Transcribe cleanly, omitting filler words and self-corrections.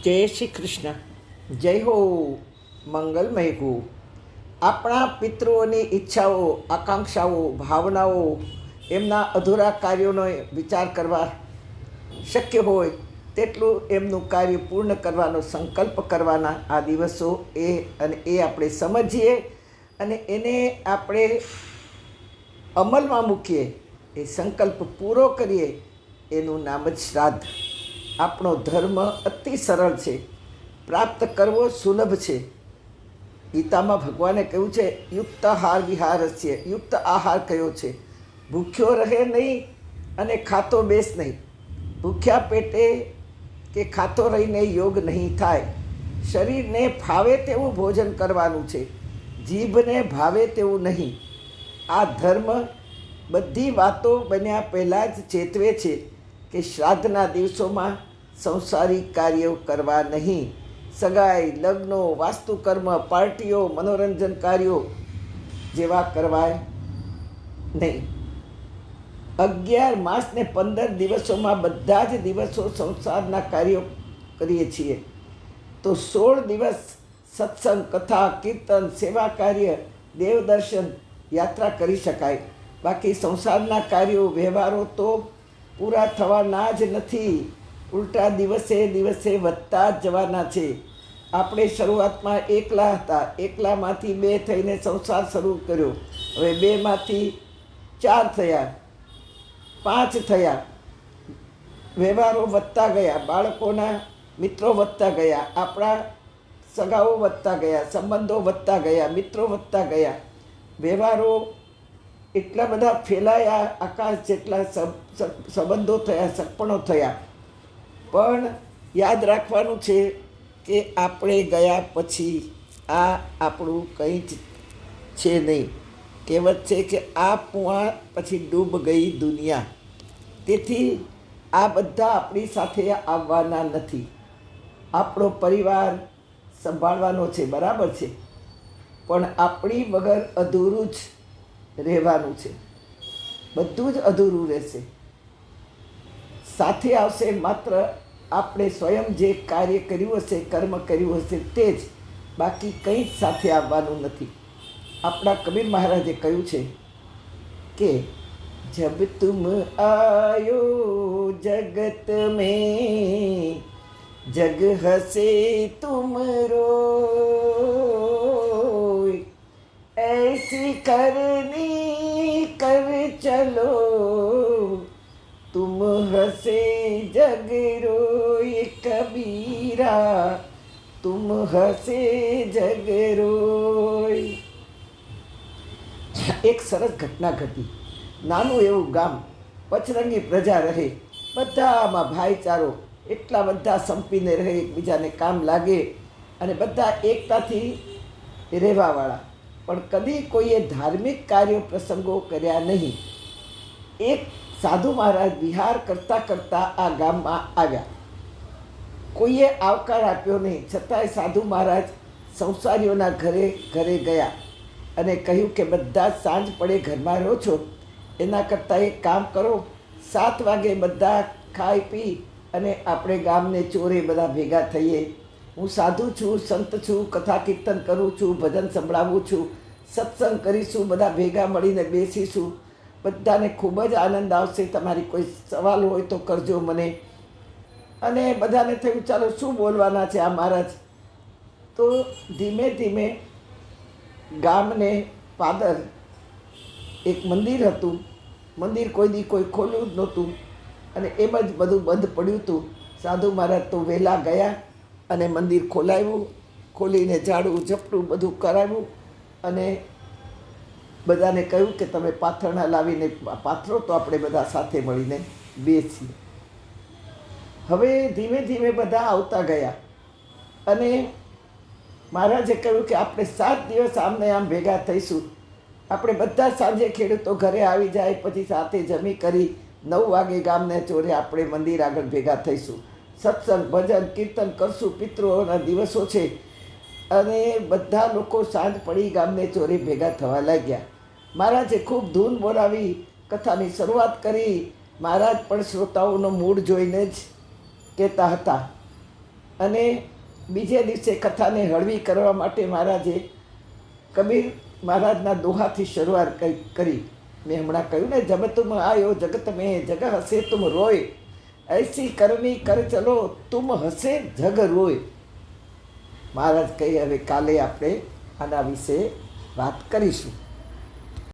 જય શ્રી કૃષ્ણ. જય હો, મંગલમય હો. આપણા પિતૃઓની ઈચ્છાઓ, આકાંક્ષાઓ, ભાવનાઓ, એમના અધૂરા કાર્યોનો વિચાર કરવા શક્ય હોય તેટલું એમનું કાર્ય પૂર્ણ કરવાનો સંકલ્પ કરવાના આ દિવસો એ આપણે સમજીએ અને એને આપણે અમલમાં મૂકીએ, એ સંકલ્પ પૂરો કરીએ. એનું નામ જ શ્રાદ્ધ. આપણો ધર્મ અતિ સરળ છે, પ્રાપ્ત કરવો સુલભ છે. ગીતામાં ભગવાને કહ્યું છે, યુક્ત આહાર વિહારસ્ય. યુક્ત આહાર કયો છે? ભૂખ્યો રહે નહીં અને ખાતો બેસ નહીં. ભૂખ્યા પેટે કે ખાતો રહીને યોગ નહીં થાય. શરીરને ફાવે તેવું ભોજન કરવાનું છે, જીભને ભાવે તેવું નહીં. આ ધર્મ બધી વાતો બન્યા પહેલાં જ ચેતવે છે કે શ્રાદ્ધના દિવસોમાં સંસારિક કાર્યો કરવા નહીં. સગાઈ, લગ્નો, વાસ્તુકર્મ, પાર્ટીઓ, મનોરંજન કાર્યો જેવા કરવાય નહીં. 11 માસ ને 15 દિવસોમાં બધા જ દિવસો સંસારના કાર્યો કરીએ છીએ, તો 16 દિવસ સત્સંગ, કથા, કીર્તન, સેવા કાર્ય, દેવદર્શન, યાત્રા કરી શકાય. બાકી સંસારના કાર્યો, વ્યવહારો તો પૂરા થવાના જ નથી, ઉલટા દિવસે દિવસે વધતા જ જવાના છે. આપણે શરૂઆતમાં એકલા હતા, એકલામાંથી 2 થઈને સંસાર શરૂ કર્યો. હવે 2માંથી 4 થયા, 5 થયા. વ્યવહારો વધતા ગયા, બાળકોના મિત્રો વધતા ગયા, આપણા સગાઓ વધતા ગયા, સંબંધો વધતા ગયા, મિત્રો વધતા ગયા. વ્યવહારો એટલા બધા ફેલાયા, આકાશ જેટલા સંબંધો થયા, સગપણો થયા. પણ યાદ રાખવાનું છે કે આપણે ગયા પછી આ આપણું કંઈ જ છે નહીં. કહેવત છે કે આ પુઆ પછી ડૂબ ગઈ દુનિયા. તેથી આ બધા આપણી સાથે આવવાના નથી. આપણો પરિવાર સંભાળવાનો છે, બરાબર છે, પણ આપણી વગર અધૂરું જ રહેવાનું છે. બધું જ અધૂરું રહેશે. સાથે આવશે માત્ર આપણે સ્વયં જે કાર્ય કર્યું હશે, કર્મ કર્યું હશે તે જ. બાકી કંઈ જ સાથે આવવાનું નથી. આપણા કબીર મહારાજે કહ્યું છે કે જબ તુમ આયો જગત મેં, જગ હસે તુમ રોય, ऐसी करनी कर चलो, तुम हंसे जग रोय कबीरा, तुम हंसे જગ રોય. એક સરસ ઘટના ઘટી. નાનું એવું ગામ, પચરંગી પ્રજા રહે, બધામાં ભાઈચારો, એટલા બધા સંપીને રહે, એકબીજાને કામ લાગે અને બધા એકતાથી રહેવાવાળા. પણ કદી કોઈએ ધાર્મિક કાર્યો પ્રસંગો કર્યા નહીં. એક સાધુ મહારાજ વિહાર કરતાં કરતાં આ ગામમાં આવ્યા. કોઈએ આવકાર આપ્યો નહીં, છતાંય સાધુ મહારાજ સંસારીઓના ઘરે ઘરે ગયા અને કહ્યું કે બધા સાંજ પડે ઘરમાં રહો છો, એના કરતાં એક કામ કરો, 7 વાગે બધા ખાઈ પી અને આપણે ગામને ચોરે બધા ભેગા થઈએ. હું સાધુ છું, સંત છું, કથા કીર્તન કરું છું, ભજન સંભળાવું છું, સત્સંગ કરીશું, બધા ભેગા મળીને બેસીશું, બધાને ખૂબ જ આનંદ આવશે. તમારી કોઈ સવાલ હોય તો કરજો મને. અને બધાને થયું ચાલો શું બોલવાના છે આ મહારાજ. તો ધીમે ધીમે ગામને પાદર એક મંદિર હતું. મંદિર કોઈ દી કોઈ ખોલ્યું જ નહોતું અને એમ જ બધું બંધ પડ્યું હતું. સાધુ મહારાજ તો વહેલા ગયા અને મંદિર ખોલાવ્યું, ખોલીને ઝાડું ઝપટું બધું કરાવ્યું અને બધાને કહ્યું કે તમે પાથરણા લાવીને પાથરો તો આપણે બધા સાથે મળીને બેસીએ. હવે ધીમે ધીમે બધા આવતા ગયા અને મહારાજે કહ્યું કે આપણે 7 દિવસ આમને આમ ભેગા થઈશું. આપણે બધા સાંજે ખેડૂતો ઘરે આવી જાય પછી સાથે જમી કરી 9 વાગે ગામને ચોરે આપણે મંદિર આગળ ભેગા થઈશું. સત્સંગ, ભજન, કીર્તન કરશું. પિતૃઓના દિવસો છે અને બધા લોકો સાંજ પડી ગામને ચોરે ભેગા થવા લાગ્યા. મહારાજે ખૂબ ધૂન બોલાવી કથાની શરૂઆત કરી. મહારાજ પણ શ્રોતાઓનો મૂડ જોઈને જ કહેતા હતા અને બીજે દિવસે કથાને હળવી કરવા માટે મહારાજે કબીર મહારાજના દોહાથી શરૂઆત કરી. મેં હમણાં કહ્યું ને, જબ તુમ આયો જગત મેં જગ હસે તુમ રોય, ऐसी करनी कर चलो તુમ હસે જગ રોય. મહારાજ કહી હવે કાલે આપણે આના વિશે વાત કરીશું.